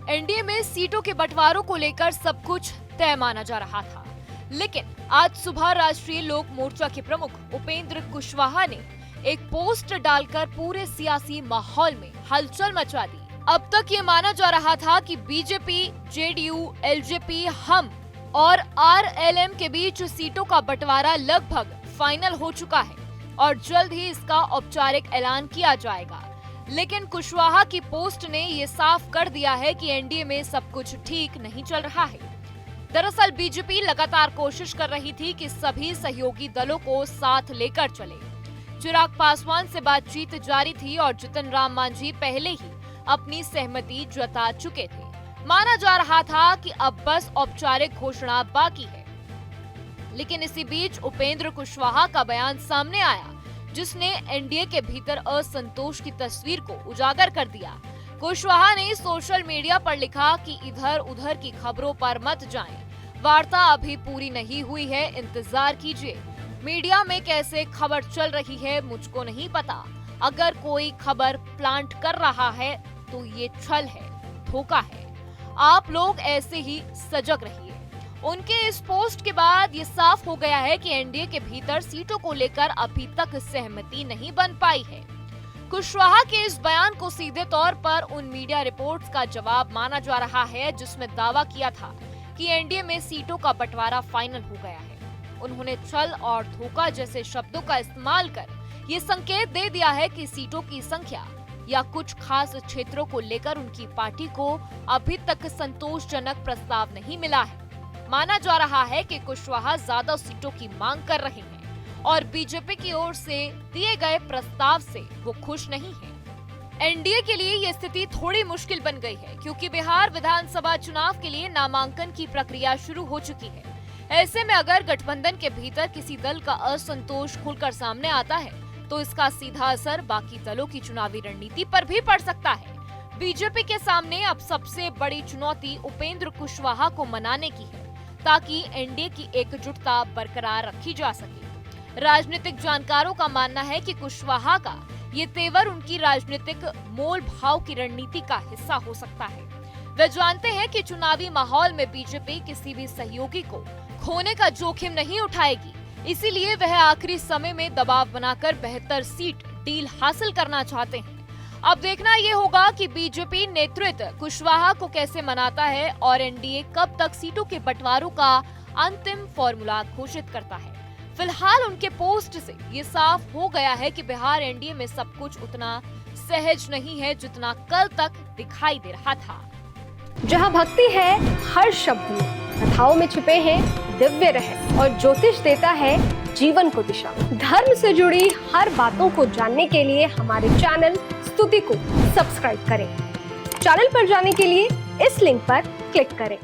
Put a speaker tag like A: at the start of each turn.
A: NDA में सीटों के बंटवारों को लेकर सब कुछ तय माना जा रहा था, लेकिन आज सुबह राष्ट्रीय लोक मोर्चा के प्रमुख उपेंद्र कुशवाहा ने एक पोस्ट डालकर पूरे सियासी माहौल में हलचल मचा दी। अब तक ये माना जा रहा था कि बीजेपी, जेडीयू, एलजेपी, हम और आरएलएम के बीच सीटों का बंटवारा लगभग फाइनल हो चुका है और जल्द ही इसका औपचारिक ऐलान किया जाएगा। लेकिन कुशवाहा की पोस्ट ने ये साफ कर दिया है कि एनडीए में सब कुछ ठीक नहीं चल रहा है। दरअसल बीजेपी लगातार कोशिश कर रही थी कि सभी सहयोगी दलों को साथ लेकर चले। चिराग पासवान से बातचीत जारी थी और जितन राम मांझी पहले ही अपनी सहमति जता चुके थे। माना जा रहा था कि अब बस औपचारिक घोषणा बाकी है। लेकिन इसी बीच उपेंद्र कुशवाहा का बयान सामने आया, जिसने एनडीए के भीतर असंतोष की तस्वीर को उजागर कर दिया। कुशवाहा ने सोशल मीडिया पर लिखा कि इधर उधर की खबरों पर मत जाएं, वार्ता अभी पूरी नहीं हुई है, इंतजार कीजिए। मीडिया में कैसे खबर चल रही है मुझको नहीं पता। अगर कोई खबर प्लांट कर रहा है तो ये छल है, धोखा है। आप लोग ऐसे ही सजग रहिए। उनके इस पोस्ट के बाद ये साफ हो गया है कि एनडीए के भीतर सीटों को लेकर अभी तक सहमति नहीं बन पाई है। कुशवाहा के इस बयान को सीधे तौर पर उन मीडिया रिपोर्ट्स का जवाब माना जा रहा है जिसमें दावा किया था कि एनडीए में सीटों का बंटवारा फाइनल हो गया है। उन्होंने छल और धोखा जैसे शब्दों का इस्तेमाल कर ये संकेत दे दिया है कि सीटों की संख्या या कुछ खास क्षेत्रों को लेकर उनकी पार्टी को अभी तक संतोषजनक प्रस्ताव नहीं मिला है। माना जा रहा है कि कुशवाहा ज्यादा सीटों की मांग कर रहे हैं और बीजेपी की ओर से दिए गए प्रस्ताव से वो खुश नहीं है। एनडीए के लिए ये स्थिति थोड़ी मुश्किल बन गई है क्योंकि बिहार विधानसभा चुनाव के लिए नामांकन की प्रक्रिया शुरू हो चुकी है। ऐसे में अगर गठबंधन के भीतर किसी दल का असंतोष खुलकर सामने आता है तो इसका सीधा असर बाकी दलों की चुनावी रणनीति पर भी पड़ सकता है। बीजेपी के सामने अब सबसे बड़ी चुनौती उपेंद्र कुशवाहा को मनाने की है ताकि एनडीए की एकजुटता बरकरार रखी जा सके। राजनीतिक जानकारों का मानना है कि कुशवाहा का ये तेवर उनकी राजनीतिक मोल भाव की रणनीति का हिस्सा हो सकता है। वे जानते हैं कि चुनावी माहौल में बीजेपी किसी भी सहयोगी को खोने का जोखिम नहीं उठाएगी, इसीलिए वह आखिरी समय में दबाव बनाकर बेहतर सीट डील हासिल करना चाहते हैं। अब देखना ये होगा कि बीजेपी नेतृत्व कुशवाहा को कैसे मनाता है और एनडीए कब तक सीटों के बंटवारों का अंतिम फॉर्मूला घोषित करता है। फिलहाल उनके पोस्ट से ये साफ हो गया है कि बिहार एनडीए में सब कुछ उतना सहज नहीं है जितना कल तक दिखाई दे रहा था।
B: जहाँ भक्ति है हर शब्द में, कथाओं में छुपे हैं दिव्य रहस्य और ज्योतिष देता है जीवन को दिशा। धर्म से जुड़ी हर बातों को जानने के लिए हमारे चैनल स्तुति को सब्सक्राइब करें। चैनल पर जाने के लिए इस लिंक पर क्लिक करें।